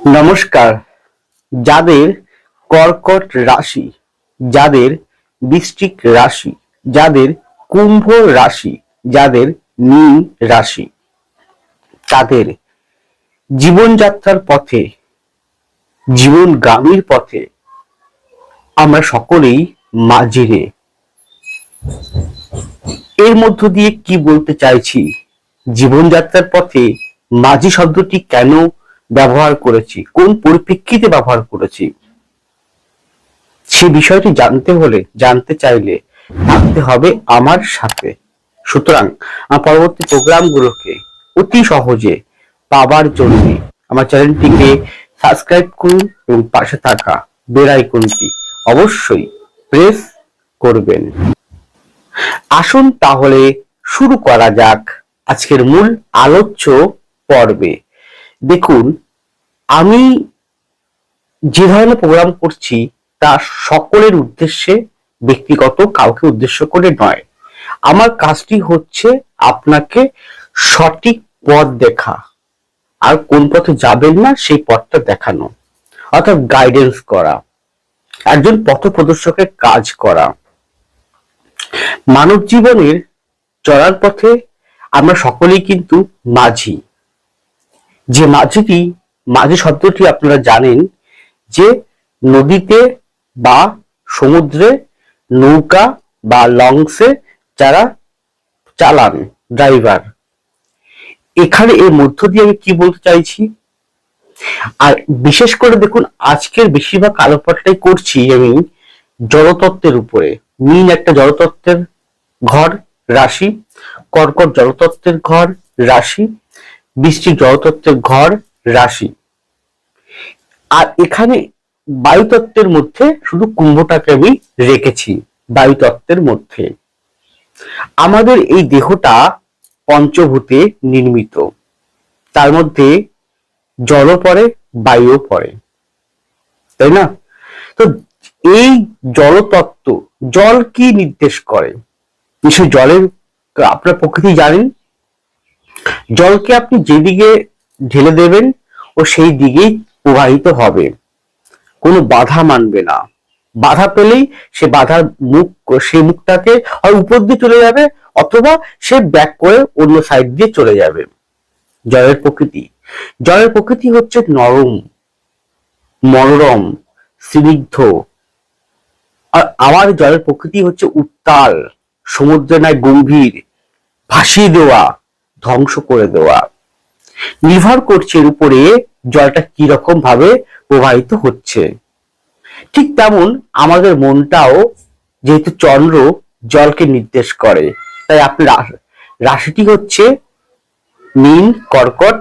নমস্কার। যাদের কর্কট রাশি, যাদের বৃশ্চিক রাশি, যাদের কুম্ভ রাশি, যাদের মীন রাশি, তাদের জীবনযাত্রার পথে, জীবনগামীর পথে আমরা সকলেই মাঝিরে। এর মধ্য দিয়ে কি বলতে চাইছি, জীবনযাত্রার পথে মাঝি শব্দটি কেন ব্যবহার করেছি, কোন পরিপ্রেক্ষিতে ব্যবহার করেছি, সে বিষয়টি জানতে চাইলে থাকতে হবে আমার সাথে। সুতরাং আমার পরবর্তী প্রোগ্রামগুলোকে অতি সহজে পাবার জন্য আমার চ্যানেলটিকে সাবস্ক্রাইব করুন এবং পাশে থাকা বেল আইকনটি অবশ্যই প্রেস করবেন। আসুন তাহলে শুরু করা যাক আজকের মূল আলোচ্য পর্বে। দেখুন, আমি যে ধরনের প্রোগ্রাম করছি তা সকলের উদ্দেশ্যে, ব্যক্তিগত কাউকে উদ্দেশ্য করে নয়। আমার কাজটি হচ্ছে আপনাকে সঠিক পথ দেখা, আর কোন পথে যাবেন না সেই পথটা দেখানো, অর্থাৎ গাইডেন্স করা, একজন পথপ্রদর্শকের কাজ করা। মানব জীবনের চলার পথে আমরা সকলেই কিন্তু মাঝি। যে মাঝি শব্দটি আপনারা জানেন যে নদীতে বা সমুদ্রে নৌকা বা লঞ্চে যারা চালান, ড্রাইভার। এখানে এর মধ্য দিয়ে আমি কি বলতে চাইছি, আর বিশেষ করে দেখুন আজকের বেশিরভাগ আলোকপাতটাই করছি আমি জলতত্ত্বের উপরে। মীন একটা জলতত্ত্বের ঘর রাশি, কর্কট জলতত্ত্বের ঘর রাশি, বৃশ্চিক জলতত্ত্বের ঘর রাশি। আর এখানে বায়ুতত্ত্বের মধ্যে শুধু কুম্ভটাকে আমি রেখেছি। বায়ুতত্ত্বের মধ্যে আমাদের এই দেহটা পঞ্চভূতে নির্মিত, তার মধ্যে জলও পড়ে, বায়ুও পড়ে, তাই না? তো এই জলতত্ত্ব, জল কি নির্দেশ করে? নিশ্চয় জলের আপনার প্রকৃতি জানেন। জলকে আপনি যেদিকে ঢেলে দেবেন ও সেই দিকেই প্রবাহিত হবে, কোনো বাধা মানবে না। বাধা পেলেই সে বাধার সেই মুখটাকে হয় উপর দিয়ে চলে যাবে, অথবা সে ব্যাক করে অন্য সাইড দিয়ে চলে যাবে। জলের প্রকৃতি হচ্ছে নরম, মনোরম, স্নিগ্ধ। আর আমার জলের প্রকৃতি হচ্ছে উত্তাল, সমুদ্রের ন্যায় গম্ভীর, ভাসিয়ে দেওয়া, ধ্বংস করে দেওয়া। নির্ভর করছে এর উপরে জলটা কি রকম ভাবে প্রবাহিত হচ্ছে। ঠিক তেমন আমাদের মনটাও, যেহেতু চন্দ্র জলকে নির্দেশ করে, তাই আপনার রাশিটি হচ্ছে মীন, কর্কট,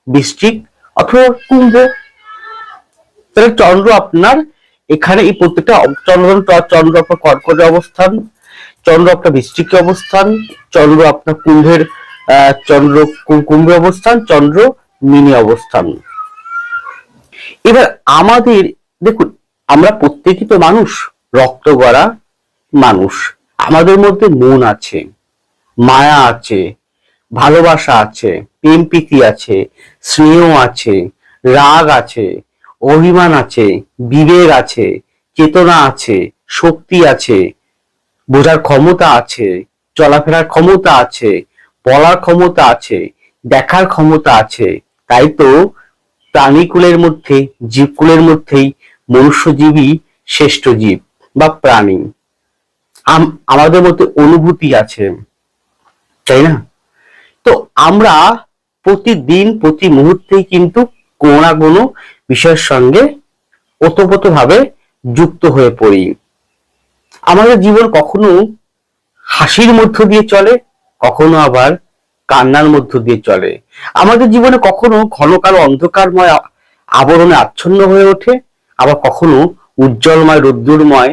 বৃশ্চিক অথবা কুম্ভ। তাহলে চন্দ্র আপনার এখানে এই প্রত্যেকটা চন্দ্র আপনার কর্কটে অবস্থান, চন্দ্র আপনার বৃশ্চিকে অবস্থান, চন্দ্র আপনার কুম্ভে অবস্থান, চন্দ্র মীনে অবস্থান। এবার আমাদের দেখুন, আমরা প্রত্যেকই তো মানুষ, রক্ত গড়া মানুষ। আমাদের মধ্যে মন আছে, মায়া আছে, ভালোবাসা আছে, প্রেম প্রীতি আছে, স্নেহ আছে, রাগ আছে, অভিমান আছে, বিবেক আছে, চেতনা আছে, শক্তি আছে, বোঝার ক্ষমতা আছে, চলাফেরার ক্ষমতা আছে, বলার ক্ষমতা আছে, দেখার ক্ষমতা আছে। তাই তো প্রাণীকুলের মধ্যে, জীবকুলের মধ্যেই মনুষ্যজীবী শ্রেষ্ঠ জীব বা প্রাণী। আমাদের মধ্যে অনুভূতি আছে, তাই না? তো আমরা প্রতিদিন প্রতি মুহূর্তেই কিন্তু কোনো না কোনো বিষয়ের সঙ্গে ওতপ্রোতভাবে যুক্ত হয়ে পড়ি। আমাদের জীবন কখনো হাসির মধ্য দিয়ে চলে, কখনো আবার কান্নার মধ্য দিয়ে চলে। আমাদের জীবনে কখনো ঘন কালো অন্ধকারময় আবরণে আচ্ছন্ন হয়ে ওঠে, আবার কখনো উজ্জ্বলময় রোদ্দুরময়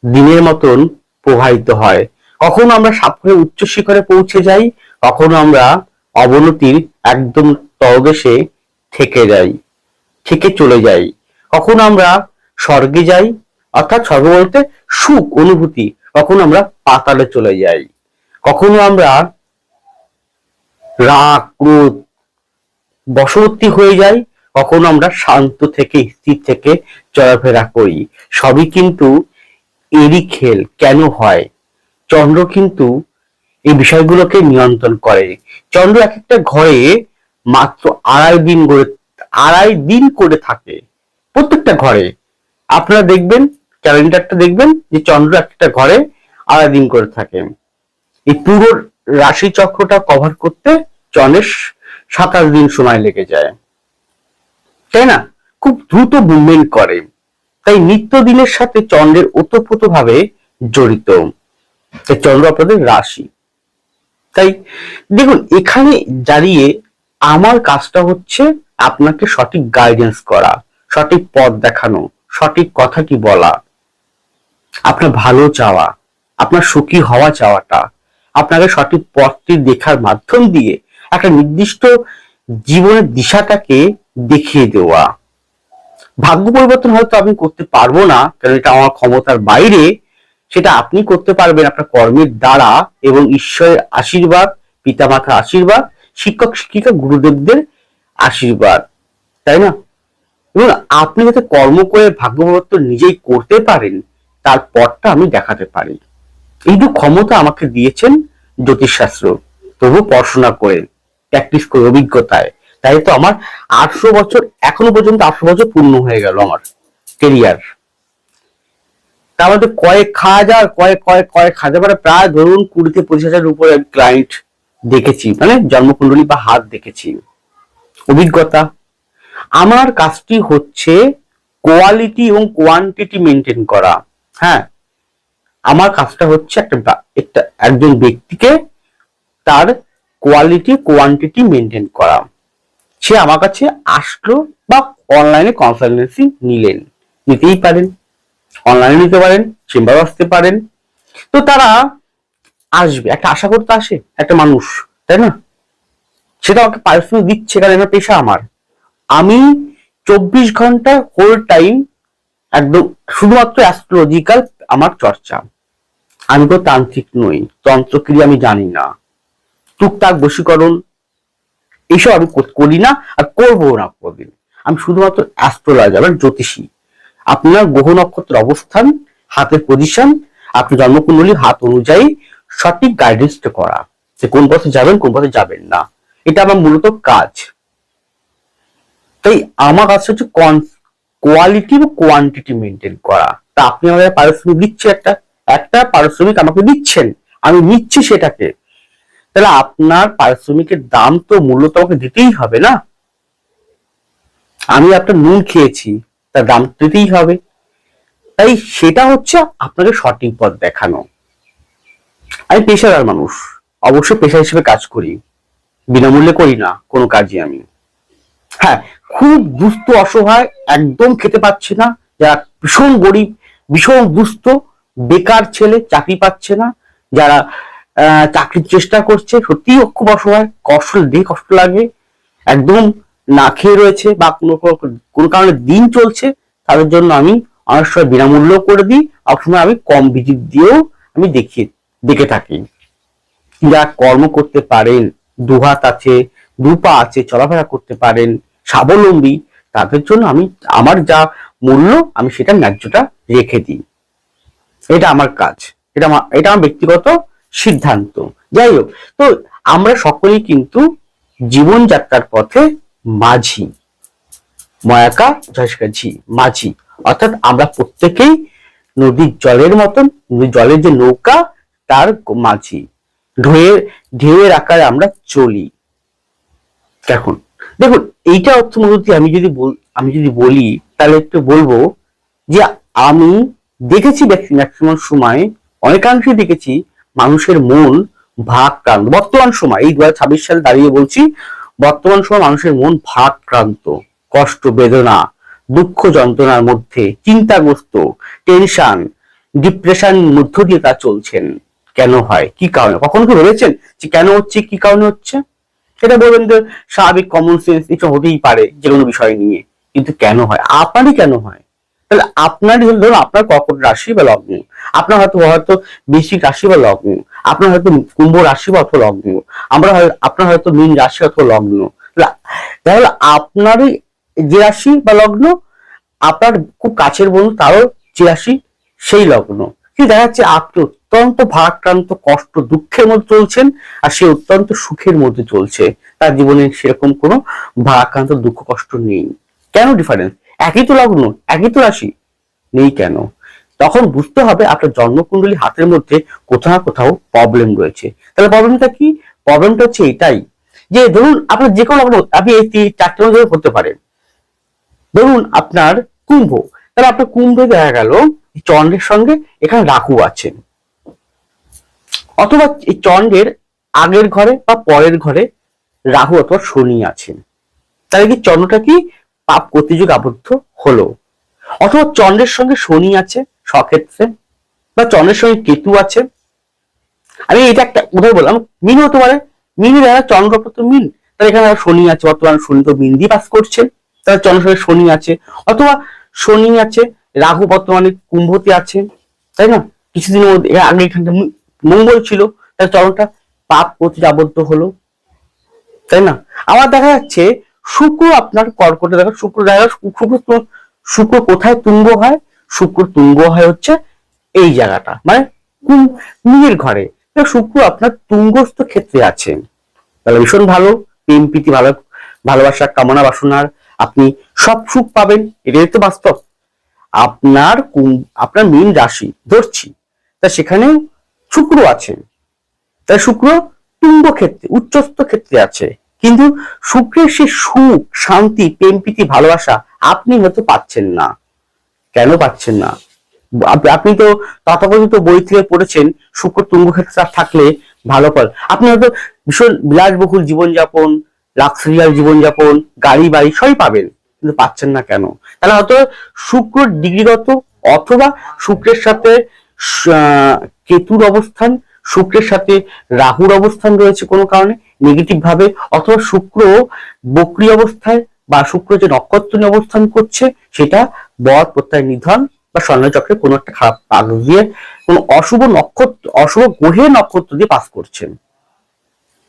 দিনের মতন প্রবাহিত হয়। কখনো আমরা সাফল্যের উচ্চ শিখরে পৌঁছে যাই, কখনো আমরা অবনতির একদম তলদেশে থেকে চলে যাই। কখনো আমরা স্বর্গে যাই, অর্থাৎ স্বর্গ বলতে সুখ অনুভূতি, কখনো আমরা পাতালে চলে যাই। কখনো আমরা রাগ ক্রোধ বশবর্তী হয়ে যাই, কখনো আমরা শান্ত থেকে স্থির থেকে চলাফেরা করি, সবই কিন্তু এরই খেল। কেন হয়? চন্দ্র কিন্তু এই বিষয়গুলোকে নিয়ন্ত্রণ করে। চন্দ্র এক একটা ঘরে মাত্র 2.5 দিন করে থাকে, প্রত্যেকটা ঘরে। আপনারা দেখবেন, ক্যালেন্ডারটা দেখবেন যে চন্দ্র একটা ঘরে 2.5 দিন করে থাকে। এই পুরো রাশি চক্রটা কভার করতে চন্দ্রের 27 দিন সময় লেগে যায়, তাই না? খুব দ্রুত মুভমেন্ট করে, তাই নিত্যদিনের সাথে চন্দ্রের ওতপ্রোত ভাবে জড়িত। চন্দ্র আপনাদের রাশি। তাই দেখুন, এখানে দাঁড়িয়ে আমার কাজটা হচ্ছে আপনাকে সঠিক গাইডেন্স করা, সঠিক পথ দেখানো, সঠিক কথাটি বলা, আপনার ভালো চাওয়া, আপনার সুখী হওয়া চাওয়াটা, আপনাকে সঠিক পথটি দেখার মাধ্যম দিয়ে একটা নির্দিষ্ট জীবনের দিশাটাকে দেখিয়ে দেওয়া। ভাগ্য পরিবর্তন হয়তো আমি করতে পারবো না, কারণ এটা আমার ক্ষমতার বাইরে। সেটা আপনি করতে পারবেন আপনার কর্মের দ্বারা এবং ঈশ্বরের আশীর্বাদ, পিতামাতার আশীর্বাদ, শিক্ষক শিক্ষিকা গুরুদেবদের আশীর্বাদ, তাই না? এবং আপনি যাতে কর্ম করে ভাগ্য পরিবর্তন নিজেই করতে পারেন, তার পথটা আমি দেখাতে পারি। এইটুকু ক্ষমতা আমাকে দিয়েছেন জ্যোতিষশাস্ত্র। তবু পড়াশোনা করে, প্র্যাকটিস করে, অভিজ্ঞতায়। তাই তো আমার 800 বছর, এখনো পর্যন্ত 800 বছর পূর্ণ হয়ে গেল আমার কেরিয়ার। তার মধ্যে কয়েক হাজার মানে প্রায় ধরুন 20-25 হাজারের উপরে ক্লায়েন্ট দেখেছি, মানে জন্মকুণ্ডলী বা হাত দেখেছি। অভিজ্ঞতা। আমার কাজটি হচ্ছে কোয়ালিটি এবং কোয়ান্টিটি মেনটেন করা। হ্যাঁ, আমার কাজটা হচ্ছে একজন ব্যক্তিকে তার কোয়ালিটি কোয়ান্টিটি মেনটেন করা। সে আমার কাছে আসলো বা অনলাইনে কনসালটেন্সি নিতেই পারেন, অনলাইনে নিতে পারেন, চেম্বারে আসতে পারেন। তো তারা আসবে, একটা আশা করতে আসে একটা মানুষ, তাই না? সেটা আমাকে পারিশ্রমিক দিচ্ছে, কারণ এটা পেশা আমার। আমি 24 ঘন্টা হোল টাইম একদম শুধুমাত্র অ্যাস্ট্রোলজিক্যাল আমার চর্চা। আমি তো তান্ত্রিক নই, তন্ত্রক্রিয়া আমি জানি না, টুকটাক বশীকরণ এইসব আমি করি না, আর করবো না কোনদিন। আমি শুধুমাত্র অ্যাস্ট্রোলজার, মানে জ্যোতিষী। আপনার গ্রহ নক্ষত্রের অবস্থান, হাতের পজিশন, আপনার জন্মকুণ্ডলী হাত অনুযায়ী সঠিক গাইডেন্সটা করা, যে কোন পথে যাবেন কোন পথে যাবেন না, এটা আমার মূলত কাজ। তাই আমার কাজ হচ্ছে কোয়ালিটি বা কোয়ান্টিটি মেনটেন করা। তা আপনি আমাকে পারিশ্রমিক দিচ্ছে, একটা পারিশ্রমিক আমাকে দিচ্ছেন, আমি নিচ্ছি সেটাকে, তাহলে আপনার পারিশ্রমিকের দাম তো মূলত আমাকে দিতেই হবে না? আমি আপনার নুন খেয়েছি, তার দাম দিতেই হবে। তাই সেটা হচ্ছে আপনাকে সঠিক পথ দেখানো। আমি পেশাদার মানুষ, অবশ্যই পেশা হিসেবে কাজ করি, বিনামূল্যে করি না কোনো কাজই আমি। হ্যাঁ, খুব দুস্থ অসহায়, একদম খেতে পাচ্ছে না, যারা ভীষণ গরিব, ভীষণ দুস্থ, বেকার ছেলে, চাকরি পাচ্ছে না, যারা চাকরির চেষ্টা করছে, সত্যিই খুব অসহায়, কষ্ট লাগে, একদম না খেয়ে রয়েছে বা কোনো কারণে দিন চলছে, তাদের জন্য আমি অনেক সময় বিনামূল্য করে দিই, অনেক সময় আমি কম ভিজিট দিয়েও আমি দেখে থাকি। যারা কর্ম করতে পারেন, দুহাত আছে, দুপা আছে, চলাফেরা করতে পারেন, স্বাবলম্বী, তাদের জন্য আমি আমার যা মূল্য আমি সেটা ন্যায্যটা রেখে দিই। এটা আমার কাজ, এটা আমার ব্যক্তিগত সিদ্ধান্ত। যাই হোক, তো আমরা সকলেই কিন্তু জীবনযাত্রার পথে মাঝি, ময়াকা ঝি মাঝি, অর্থাৎ আমরা প্রত্যেকেই নদীর জলের মতন, জলের যে নৌকা তার মাঝি, ঢেউয়ের আকারে আমরা চলি। দেখুন, এইটা অর্থমূলতি আমি যদি বলি, তাহলে একটু বলবো যে আমি দেখেছি ম্যাক্সিমাম সময়, অনেকাংশে দেখেছি মানুষের মন ভারাক্রান্ত। বর্তমান সময় এই 2026 সালে দাঁড়িয়ে বলছি, বর্তমান সময় মানুষের মন ভারাক্রান্ত, কষ্ট, বেদনা, দুঃখ, যন্ত্রণার মধ্যে, চিন্তাগ্রস্ত, টেনশন, ডিপ্রেশন মধ্য দিয়ে তা চলছেন। কেন হয়, কি কারণে? কখনো কি ভেবেছেন যে কেন হচ্ছে, কি কারণে হচ্ছে? সেটা বলবেন যে স্বাভাবিক কমন সেন্স, এটা হতেই পারে যে কোনো বিষয় নিয়ে, কিন্তু কেন হয়? আপনারই কেন হয়? তাহলে আপনারই ধরুন আপনার কর্কট রাশি বা লগ্ন, আপনার হয়তো বৃশ্চিক রাশি বা লগ্ন, আপনার হয়তো কুম্ভ রাশি বা অথবা লগ্ন, আপনার হয়তো মীন রাশি অথবা লগ্ন, তাহলে আপনারই যে রাশি বা লগ্ন, আপনার খুব কাছের বন্ধু তারও যে রাশি সেই লগ্ন, কিন্তু দেখা যাচ্ছে আপনি অত্যন্ত ভারাক্রান্ত, কষ্ট, দুঃখের মধ্যে চলছেন, আর সে অত্যন্ত সুখের মধ্যে চলছে। তার জীবনে সেরকম কোনো ভারাক্রান্ত, দুঃখ, কষ্ট নেই। কেন ডিফারেন্স? একই তো লগ্ন, একই তো রাশি, নেই কেন? তখন বুঝতে হবে আপনার জন্মকুণ্ডলী হাতের মধ্যে কোথাও না কোথাও প্রবলেম রয়েছে। তাহলে প্রবলেমটা কি? প্রবলেমটা হচ্ছে এটাই যে ধরুন আপনার যে কোনো আপনি এই চারটে মধ্যে হতে পারে। ধরুন আপনার কুম্ভ, তাহলে আপনার কুম্ভে দেখা গেল চন্দ্রের সঙ্গে এখানে রাহু আছেন, অথবা এই চন্দ্রের আগের ঘরে বা পরের ঘরে রাহু অথবা শনি আছেন। তাহলে কি চন্দ্রটা কি পাপ প্রতিযোগ আবদ্ধ হলো। অথবা চন্দ্রের সঙ্গে শনি আছে স্বক্ষেত্রে, বা চন্দ্রের সঙ্গে কেতু আছে। আমি এটা একটা উদাহরণ বললাম, মিন হতে পারে, মিনই দেখা চন্দ্রপত্র মিন, তাহলে এখানে শনি আছে, বর্তমান শনি তো মিন দিয়ে পাস করছেন, তাহলে চন্দ্রের সঙ্গে শনি আছে। অথবা শনি আছে, রাহু বর্তমানে কুম্ভতে আছে, তাই না? কিছুদিনের মধ্যে আগে এখানটা মঙ্গল ছিল, তাহলে চন্দ্রটা পাপ প্রতি আবদ্ধ হলো, তাই না? আবার দেখা যাচ্ছে শুক্র আপনার কর্কটে, দেখা শুক্র শুক্র কোথায় তুঙ্গ হয়? শুক্র তুঙ্গ হয় হচ্ছে এই জায়গাটা, মানে মিনের ঘরে। শুক্র আপনার তুঙ্গস্থ ক্ষেত্রে আছে, তাহলে ভীষণ ভালো, প্রেম প্রীতি, ভালোবাসা, কামনা বাসনার আপনি সব সুখ পাবেন, এটাই তো বাস্তব। আপনার আপনার মীন রাশি ধরছি, তা সেখানে শুক্র আছে, তাই শুক্র তুঙ্গ ক্ষেত্রে, উচ্চস্থ ক্ষেত্রে আছে, কিন্তু শুক্রের সে সুখ, শান্তি, প্রেম প্রীতি, ভালোবাসা আপনি হয়তো পাচ্ছেন না। কেন পাচ্ছেন না? আপনি তো তথাকথিত বই থেকে পড়েছেন শুক্র তুঙ্গ ক্ষেত্রে থাকলে ভালো ফল। আপনি হয়তো ভীষণ বিলাসবহুল জীবনযাপন, লাক্সারিয়াল জীবনযাপন, গাড়ি বাড়ি সবই পাবেন, কিন্তু পাচ্ছেন না কেন? তাহলে হয়তো শুক্র ডিগ্রিগত, অথবা শুক্রের সাথে কেতুর অবস্থান, শুক্রের সাথে রাহুর অবস্থান রয়েছে কোনো কারণে নেগেটিভ ভাবে, অথবা শুক্র বক্রী অবস্থায়, বা শুক্র যে নক্ষত্র নিয়ে অবস্থান করছে সেটা বদ প্রত্যয় নিধন বা স্বর্ণচক্রে কোনো একটা খারাপ পাক দিয়ে, কোন অশুভ নক্ষত্র, অশুভ গ্রহের নক্ষত্র দিয়ে পাস করছেন,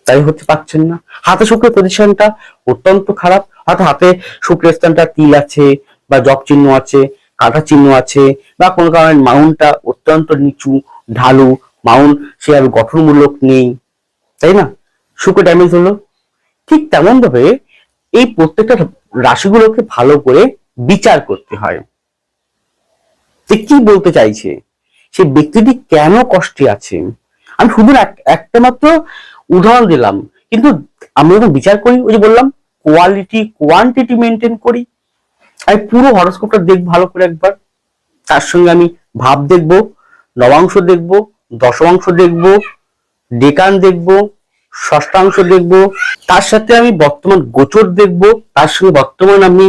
তাই হতে পাচ্ছেন না। হাতে শুক্রের পজিশনটা অত্যন্ত খারাপ, হয়তো হাতে শুক্রের স্থানটা তিল আছে, বা জপ চিহ্ন আছে, কাঁটা চিহ্ন আছে, বা কোনো কারণে মাউন্টটা অত্যন্ত নিচু ঢালু মাউন্ট, সে আর গঠনমূলক নেই, তাই না? শুক্র ড্যামেজ হলো। ঠিক তেমন ভাবে এই প্রত্যেকটা রাশিগুলোকে ভালো করে বিচার করতে হয়, যে কি বলতে চাইছে, সে ব্যক্তিটি কেন কষ্টে আছে। আমি শুধু একটা মাত্র উদাহরণ দিলাম, কিন্তু আমরা যখন বিচার করি, ওই যে বললাম কোয়ালিটি কোয়ান্টিটি মেনটেন করি। আমি পুরো হরোস্কোপটা দেখব ভালো করে একবার, তার সঙ্গে আমি ভাব দেখব, নবাংশ দেখব, দশমাংশ দেখব, ডেকান দেখব, ষষ্ঠাংশ দেখব, তার সাথে আমি বর্তমান গোচর দেখব, তার সঙ্গে বর্তমান আমি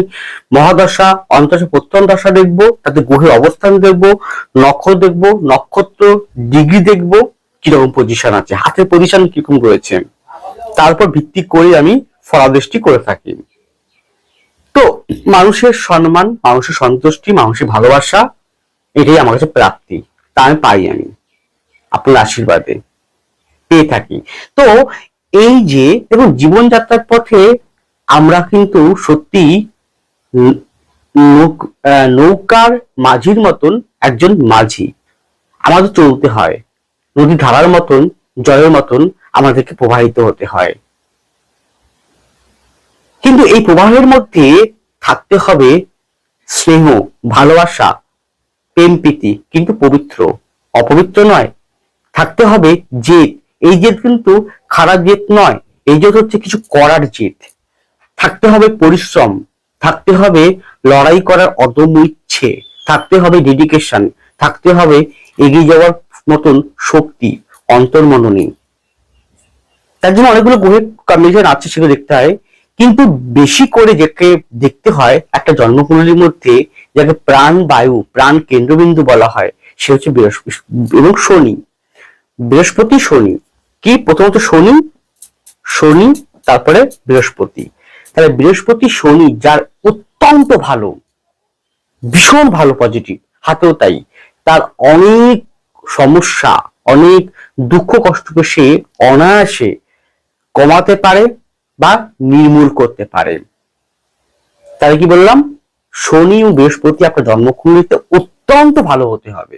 মহাদশা, অন্তর্দশা, প্রত্যন্ত দশা দেখব, তাতে গ্রহের অবস্থান দেখব, নক্ষত্র দেখব, নক্ষত্র ডিগ্রি দেখব, কিরকম পজিশন আছে, হাতের পজিশন কিরকম রয়েছে, তারপর ভিত্তি করে আমি ফলাদেশটি করে থাকি। তো মানুষের সম্মান, মানুষের সন্তুষ্টি, মানুষের ভালোবাসা, এটাই আমার কাছে প্রাপ্তি, তা আমি পাই, আমি আপনার আশীর্বাদে পেয়ে থাকি। তো এই যে এবং জীবনযাত্রার পথে আমরা কিন্তু সত্যি নৌকার মাঝির মতন একজন মাঝি, আমাদের চলতে হয়, নদী ধারার মতন, জলের মতন আমাদেরকে প্রবাহিত হতে হয়, কিন্তু এই প্রবাহের মধ্যে থাকতে হবে স্নেহ, ভালোবাসা, প্রেম প্রীতি, কিন্তু পবিত্র, অপবিত্র নয়। থাকতে হবে জেদ, এই জেদ কিন্তু খারাপ জেদ নয়, এই জেদ হচ্ছে কিছু করার জেদ। থাকতে হবে পরিশ্রম, থাকতে হবে লড়াই করার অদম্য ইচ্ছে, থাকতে হবে ডেডিকেশন, থাকতে হবে এগিয়ে যাওয়ার মতন শক্তি, অন্তর্মননী। তার জন্য অনেকগুলো গ্রহের কম্বিনেশন আছে, সেগুলো দেখতে হয়, কিন্তু বেশি করে যাকে দেখতে হয় একটা জন্মকুণ্ডলীর মধ্যে, যাকে প্রাণ বায়ু, প্রাণ কেন্দ্রবিন্দু বলা হয়, সে হচ্ছে বৃহস্পতি এবং শনি। বৃহস্পতি শনি কি, প্রথমত শনি, শনি তারপরে বৃহস্পতি। তাহলে বৃহস্পতি শনি যার অত্যন্ত ভালো, ভীষণ ভালো পজিটিভ, হাতেও তাই, তার অনেক সমস্যা, অনেক দুঃখ কষ্টকে সে অনায়াসে কমাতে পারে বা নির্মূল করতে পারে। তাহলে কি বললাম, শনি ও বৃহস্পতি আপনার জন্মকুণ্ডলিতে অত্যন্ত ভালো হতে হবে।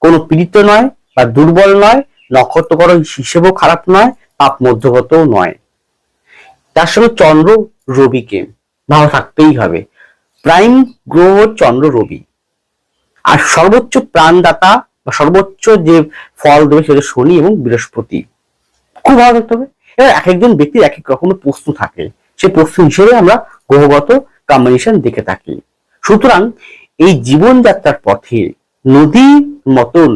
কোনো পীড়িত নয় বা দুর্বল নয়, নক্ষত্রকর হিসেবেও খারাপ নয়, পাপ মধ্যগতও নয়। তার সঙ্গে চন্দ্র রবিকে ভালো থাকতেই হবে। প্রাইম গ্রহ চন্দ্র রবি। আর সর্বোচ্চ প্রাণদাতা বা সর্বোচ্চ যে ফল দেবে সেটা শনি এবং বৃহস্পতি। খুব ভালো থাকতে হবে। এবার এক একজন ব্যক্তির এক এক রকমের প্রশ্ন থাকে, সেই প্রশ্ন হিসেবে আমরা গ্রহগত কম্বিনেশন দেখে থাকি। সুতরাং এই জীবনযাত্রার পথে নদীর মতন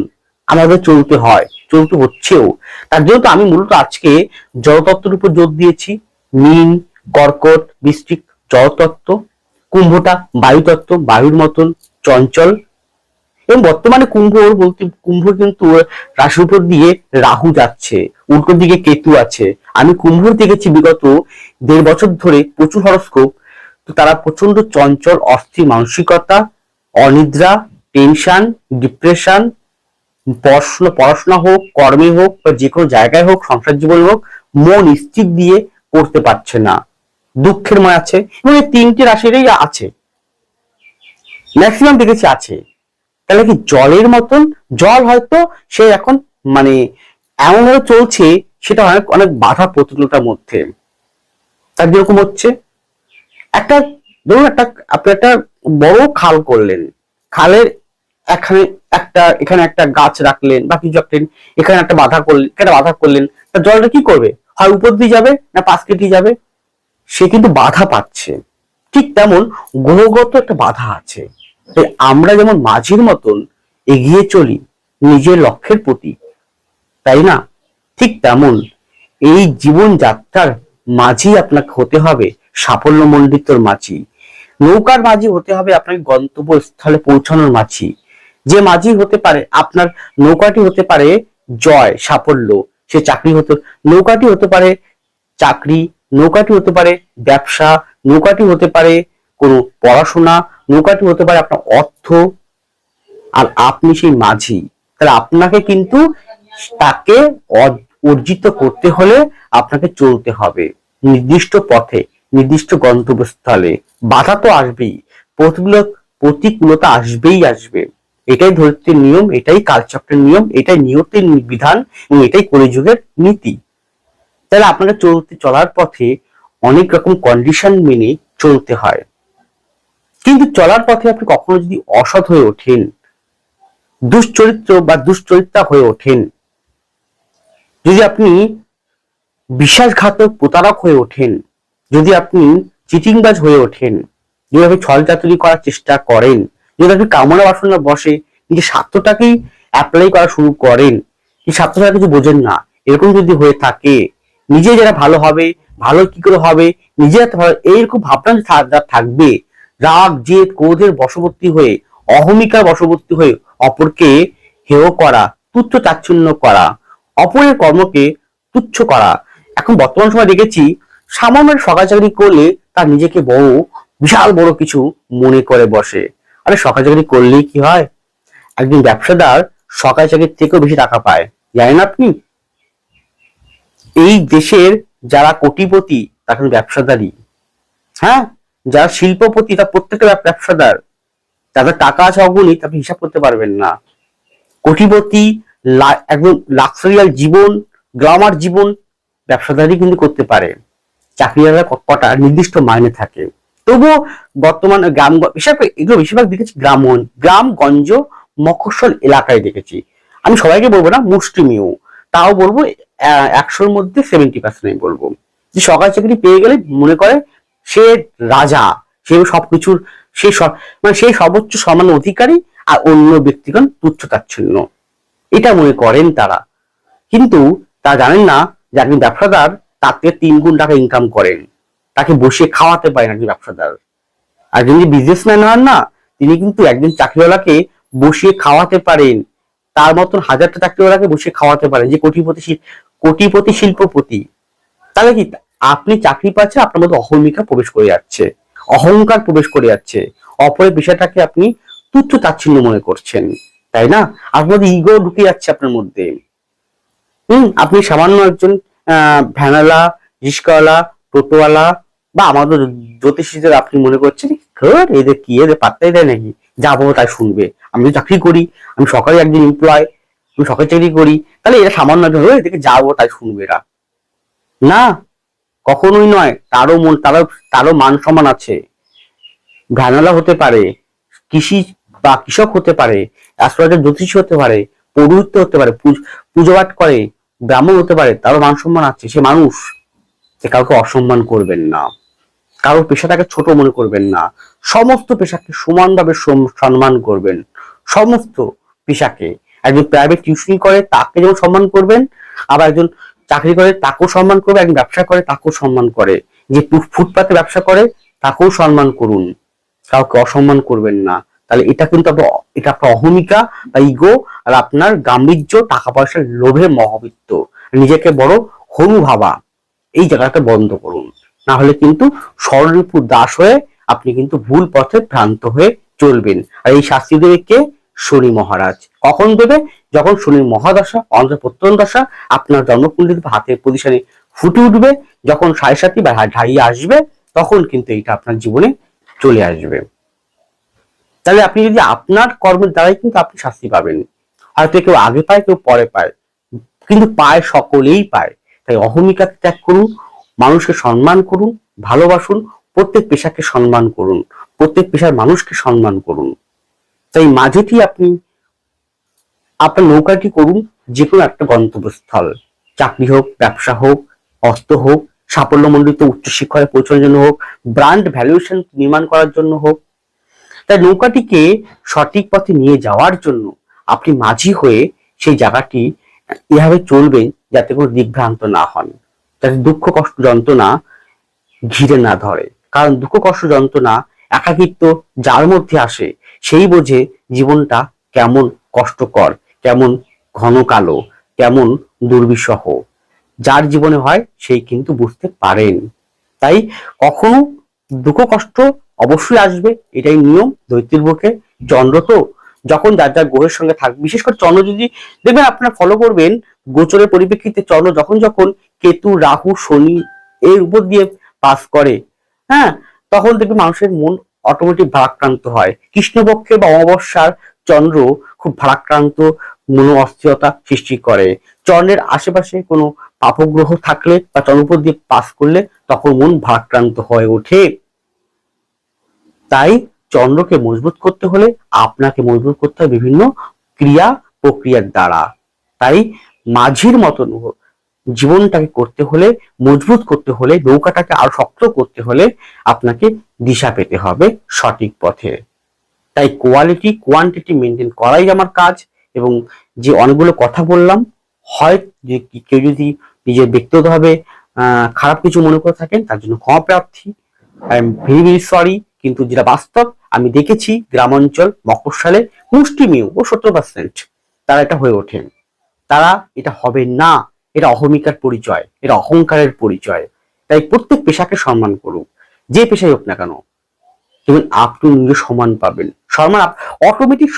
আমাদের চলতে হয়, চলতে হচ্ছেও। তার জন্য তো আমি মূলত আজকে জলতত্ত্বের উপর জোর দিয়েছি। মীন, কর্কট, বৃশ্চিক জলতত্ত্ব, কুম্ভটা বায়ুতত্ত্ব, বায়ুর মতন চঞ্চল। এবং বর্তমানে কুম্ভ কিন্তু রাশির উপর দিয়ে রাহু যাচ্ছে, উল্টো দিকে কেতু আছে। আমি কুম্ভ দেখেছি বিগত 1.5 বছর ধরে প্রচুর হরস্কোপ। তো তারা প্রচন্ড চঞ্চল, অস্থির মানসিকতা, অনিদ্রা, টেনশন, ডিপ্রেশন, পড়াশোনা হোক, কর্মে হোক বা যে কোনো জায়গায় হোক, সংসার জীবন হোক, মন স্থির দিয়ে করতে পারছে না, দুঃখের ময় আছে। এবং এই 3টে রাশিরই আছে, ম্যাক্সিমাম দেখেছি আছে। তাহলে কি জলের মতন, জল হয়তো সে এখন মানে এমন ভাবে চলছে, সেটা অনেক অনেক বাধা প্রতিকূলতার মধ্যে। তার যেরকম হচ্ছে একটা, ধরুন আপনি একটা বড় খাল করলেন, খালের এখানে একটা গাছ রাখলেন বা কিছু রাখলেন, এখানে একটা বাধা করলেন, তা জলটা কি করবে? হয় উপর দিয়ে যাবে না পাশ কেটে যাবে, সে কিন্তু বাধা পাচ্ছে। ঠিক তেমন গ্রহগত একটা বাধা আছে। আমরা যেমন মাঝির মতন এগিয়ে চলি নিজের লক্ষ্যের প্রতি, তাই না? ঠিক তেমন এই জীবন যাত্রার মাঝি আপনাকে হতে হবে সাফল্য মণ্ডিত মাঝি। নৌকার মাঝি হতে হবে আপনাকে গন্তব্যস্থলে পৌঁছানোর মাঝি। যে মাঝি হতে পারে আপনার নৌকাটি হতে পারে জয়, সাফল্য, সে চাকরি হতে, নৌকাটি হতে পারে চাকরি, নৌকাটি হতে পারে ব্যবসা, নৌকাটি হতে পারে কোনো পড়াশোনা, নৌকাটি হতে পারে আপনার অর্থ। আর আপনি সেই মাঝি, তাহলে আপনাকে কিন্তু তাকে অর্জিত করতে হলে আপনাকে চলতে হবে নির্দিষ্ট পথে, নির্দিষ্ট গন্তব্যস্থলে। বাধা তো আসবেই, প্রতিকূলতা আসবে। এটাই ধরিত্রীর নিয়ম, এটাই কালচক্রের নিয়ম, এটাই নিয়তির বিধান এবং এটাই কলিযুগের নীতি। তাহলে আপনাকে চলার পথে অনেক রকম কন্ডিশন মেনে চলতে হয়। কিন্তু চলার পথে আপনি কখনো যদি অসৎ হয়ে ওঠেন, দুশ্চরিত্র বা দুশ্চরিত্রা হয়ে ওঠেন, যদি আপনি বিশ্বাসঘাতক প্রতারক হয়ে ওঠেন, যদি আপনি চিটিংবাজ হয়ে ওঠেন, যদি আপনি ছল চাতুরি করার চেষ্টা করেন, যদি আপনি কামনা বাসনা বসে নিজের স্বার্থটাকেই অ্যাপ্লাই করা শুরু করেন, এই স্বার্থটা কিছু বোঝেন না, এরকম যদি হয়ে থাকে, নিজে যারা ভালো হবে, ভালো কি করে হবে, নিজে ভালো, এইরকম ভাবনা যা থাকবে, রাগ জেদ ক্রোধের বশবর্তী হয়ে, অহমিকার বশবর্তী হয়ে অপরকে হেয় করা, তুচ্ছ তাচ্ছিল্য করা, অপরের কর্মকে তুচ্ছ করা। এখন বর্তমান সময় দেখেছি সামান্য সরকারি চাকরি করলে তার নিজেকে বড়, বিশাল বড় কিছু মনে করে বসে। আরে সরকারি চাকরি করলেই কি হয়? একজন ব্যবসাদার সরকারি চাকরির থেকেও বেশি টাকা পায়, জানেন আপনি? এই দেশের যারা কোটিপতি তারা কিন্তু ব্যবসাদারই। হ্যাঁ, যারা শিল্পপতি তারা প্রত্যেকে ব্যবসাদার। যাদের টাকা আছে অগণিত, আপনি হিসাব করতে পারবেন না। কোটিপতি, একদম লাক্সারিয়াল জীবন, গ্ল্যামার জীবন ব্যবসাদারই কিন্তু করতে পারে। চাকরিওয়ালা কটা নির্দিষ্ট মাইনে থাকে। তবুও বর্তমান এগুলো বেশিরভাগ দেখেছি গ্রামগঞ্জ মফস্বল এলাকায় দেখেছি। আমি সবাইকে বলবো না, মুষ্টিমেয়, তাও বলবো 100-র মধ্যে 70% আমি বলবো যে সরকারি চাকরি পেয়ে গেলে মনে করে সে রাজা, সে সবকিছুর, সেই সর্বোচ্চ সম্মান অধিকারী, আর অন্য ব্যক্তিগণ তুচ্ছ তাচ্ছিল্য, এটা মনে করেন তারা। কিন্তু তা জানেন না যে একজন ব্যবসাদার তার থেকে 3 গুণ টাকা ইনকাম করেন, তাকে বসিয়ে খাওয়াতে পারেন একজন ব্যবসাদার। আর যিনি বিজনেসম্যান হন না, তিনি কিন্তু একজন চাকরিওয়ালাকে বসিয়ে খাওয়াতে পারেন, তার মতন হাজারটা চাকরিওয়ালাকে বসিয়ে খাওয়াতে পারেন, যে কোটিপতি শিল্পপতি। তাহলে কি আপনি চাকরি পাচ্ছেন, আপনার মধ্যে অহমিকা প্রবেশ করে যাচ্ছে, অহংকার প্রবেশ করে যাচ্ছে, অপরের বিষয়টাকে আপনি তুচ্ছ তাচ্ছিল্য মনে করছেন, তাই না? আপনার মধ্যে ইগো ঢুকে যাচ্ছে আপনার মধ্যে। আপনি সামান্য একজন ভ্যানালা, রিস্কাওয়ালা, টোটোওয়ালা, বা আমাদের জ্যোতিষীদের আপনি মনে করছেন এদের কি, এদের পাত্তাই দেয় নাকি, যাবো তাই শুনবে, আমি তো চাকরি করি, আমি সরকারি একজন এমপ্লয়, আমি সরকারি চাকরি করি, তাহলে এরা সামান্য এদিকে যাবো তাই শুনবে এরা। না, কখনোই নয়। তারও মান সম্মান আছে। ভ্যানালা হতে পারে, কৃষি বা কৃষক হতে পারে, অ্যাস্ট্রোলজার জ্যোতিষী হতে পারে, পৌরোহিত্য হতে পারে, পুজো পাঠ করে, ব্রাহ্মণ হতে পারে, তারও মান সম্মান আছে, সে মানুষ। সে কাউকে অসম্মান করবেন না, কারোর পেশাটাকে ছোট মনে করবেন না, সমস্ত পেশাকে সমানভাবে সম্মান করবেন। সমস্ত পেশাকে, একজন প্রাইভেট টিউশন করে তাকে যেমন সম্মান করবেন, আবার একজন চাকরি করে তাকেও সম্মান করবে, একজন ব্যবসা করে তাকেও সম্মান করে, যে ফুটপাতে ব্যবসা করে তাকেও সম্মান করুন, কাউকে অসম্মান করবেন না। তাহলে এটা কিন্তু এটা আপনার অহমিকা বা ইগো, আর আপনার গাম্ভীর্য, টাকা পয়সার লোভে মহাবিত্ত, নিজেকে বড় হনু ভাবা, এই জায়গাটা বন্ধ করুন। না হলে কিন্তু স্বর্ণরিপুর দাস হয়ে আপনি কিন্তু ভুল পথে ভ্রান্ত হয়ে চলবেন। আর এই শাস্তি দেবে কে? শনি মহারাজ। কখন দেবে? যখন শনির মহাদশা, অন্তঃপ্রত্যয়ন দশা আপনার জন্মকুণ্ডলী হাতের পজিশনে ফুটে উঠবে, যখন 7.5 বা ঢাইয়ে আসবে, তখন কিন্তু এটা আপনার জীবনে চলে আসবে। তাহলে আপনি যদি আপনার কর্মের দ্বারাই কিন্তু আপনি শাস্তি পাবেন। হয়তো কেউ আগে পায়, কেউ পরে পায়, কিন্তু পায়, সকলেই পায়। তাই অহমিকা ত্যাগ করুন, মানুষকে সম্মান করুন, ভালোবাসুন, প্রত্যেক পেশাকে সম্মান করুন, প্রত্যেক পেশার মানুষকে সম্মান করুন। তাই মাঝেটি আপনি আপনার নৌকাটি করুন যে কোনো একটা গন্তব্যস্থল, চাকরি হোক, ব্যবসা হোক, অস্ত্র হোক, সাফল্যমণ্ডিত উচ্চশিক্ষায় পৌঁছানোর জন্য হোক, ব্র্যান্ড ভ্যালুয়েশন নির্মাণ করার জন্য হোক। তাই নৌকাটিকে সঠিক পথে নিয়ে যাওয়ার জন্য আপনি মাঝি হয়ে সেই জায়গাটি এভাবে চলবেন যাতে কোনো দিকভ্রান্ত না হন, যাতে দুঃখ কষ্ট যন্ত্রণা ঘিরে না ধরে। কারণ দুঃখ কষ্ট যন্ত্রণা, একাকিত্ব যার মধ্যে আসে সেই বোঝে জীবনটা কেমন কষ্টকর, কেমন ঘন কালো, কেমন দুর্বিষহ। যার জীবনে হয় সেই কিন্তু বুঝতে পারেন। তাই কখনো দুঃখ কষ্ট অবশ্যই আসবে, এটাই নিয়ম দৈত্যের বুকে। চন্দ্র তো যখন যার যার গ্রহের সঙ্গে থাকবে, বিশেষ করে চন্দ্র যদি দেখবেন, আপনারা ফলো করবেন গোচরের পরিপ্রেক্ষিতে চন্দ্র যখন যখন কেতু, রাহু, শনি এর উপর দিয়ে পাস করে, হ্যাঁ, তখন দেখবে মানুষের মন অটোমেটিক ভারাক্রান্ত হয়। কৃষ্ণপক্ষে বা অমাবস্যার চন্দ্র খুব ভারাক্রান্ত, মনো অস্থিরতা সৃষ্টি করে। চন্দ্রের আশেপাশে কোনো পাপগ্রহ থাকলে বা চন্দ্র উপর দিয়ে পাস করলে তখন মন ভারাক্রান্ত হয়ে ওঠে। তাই চন্দ্রকে মজবুত করতে হলে আপনাকে মজবুত করতে হবে বিভিন্ন ক্রিয়া প্রক্রিয়ার দ্বারা। তাই মাঝির মতন জীবনটাকে করতে হলে, মজবুত করতে হলে, নৌকাটাকে আরো শক্ত করতে হলে আপনাকে দিশা পেতে হবে সঠিক পথে। তাই কোয়ালিটি কোয়ান্টিটি মেনটেন করাই আমার কাজ। এবং যে অনেকগুলো কথা বললাম, হয় যে কেউ যদি নিজের ব্যক্তিগতভাবে খারাপ কিছু মনে করে থাকেন তার জন্য ক্ষমা প্রার্থী, I am very very sorry. কিন্তু যেটা বাস্তব আমি দেখেছি, গ্রামাঞ্চল মফস্বলে মুষ্টিমেয় ও 70% তারা এটা হয়ে ওঠেন। তারা এটা হবে না, এটা অহমিকার পরিচয়, এটা অহংকারের পরিচয়। তাই প্রত্যেক পেশাকে সম্মান করুন, যে পেশাই হোক না কেন, এবং আপনি নিজে সম্মান পাবেন। সম্মান অটোমেটিক,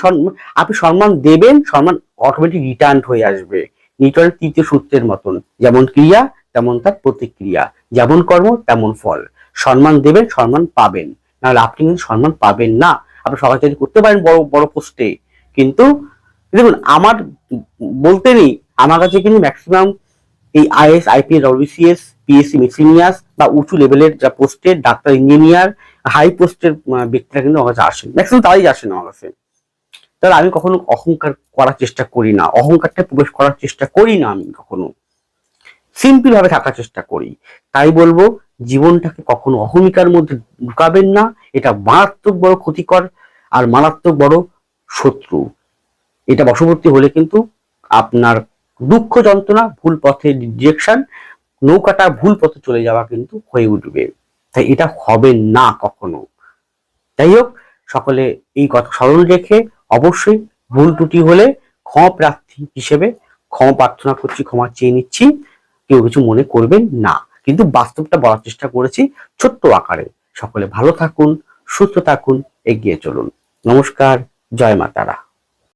আপনি সম্মান দেবেন, সম্মান অটোমেটিক রিটার্ন হয়ে আসবে। নিউটনের 3য় সূত্রের মতন, যেমন ক্রিয়া তেমন তার প্রতিক্রিয়া, যেমন কর্ম তেমন ফল। সম্মান দেবেন, সম্মান পাবেন, নাহলে আপনি কিন্তু সম্মান পাবেন না। আপনি সবাই চাকরি করতে পারেন বড় বড় পোস্টে, কিন্তু দেখুন আমার বলতে নেই, আমার কাছে কিন্তু ম্যাক্সিমাম এই is, IPS, WBCS, PSC miscellaneous বা উঁচু লেভেলের যা পোস্টের ডাক্তার, ইঞ্জিনিয়ার, হাই পোস্টের ব্যক্তিরা কিন্তু আমার কাছে আসেন, ম্যাক্সিমাম তারাই আসেন আমার কাছে। তাহলে আমি কখনো অহংকার করার চেষ্টা করি না, অহংকারটা প্রবেশ করার চেষ্টা করি না, আমি কখনো সিম্পল ভাবে থাকার চেষ্টা করি। তাই বলবো, জীবনটাকে কখনো অহমিকার মধ্যে ঢুকাবেন না, এটা মারাত্মক বড় ক্ষতিকর আর মারাত্মক বড় শত্রু। এটা বশবর্তী হলে কিন্তু আপনার দুঃখ যন্ত্রণা, ভুল পথে ডিরেকশন, নৌকাটা ভুল পথে চলে যাওয়া কিন্তু হয়ে উঠবে। তাই এটা হবে না কখনো। যাই হোক, সকলে এই কথা স্মরণ রেখে অবশ্যই ভুল ত্রুটি হলে ক্ষমা প্রার্থী হিসেবে ক্ষমা প্রার্থনা করছি, ক্ষমা চেয়ে নিচ্ছি, কেউ কিছু মনে করবেন না। কিন্তু বাস্তবটা বলার চেষ্টা করেছি ছোট্ট আকারে। সকলে ভালো থাকুন, সুস্থ থাকুন, এগিয়ে চলুন। নমস্কার, জয় মা তারা।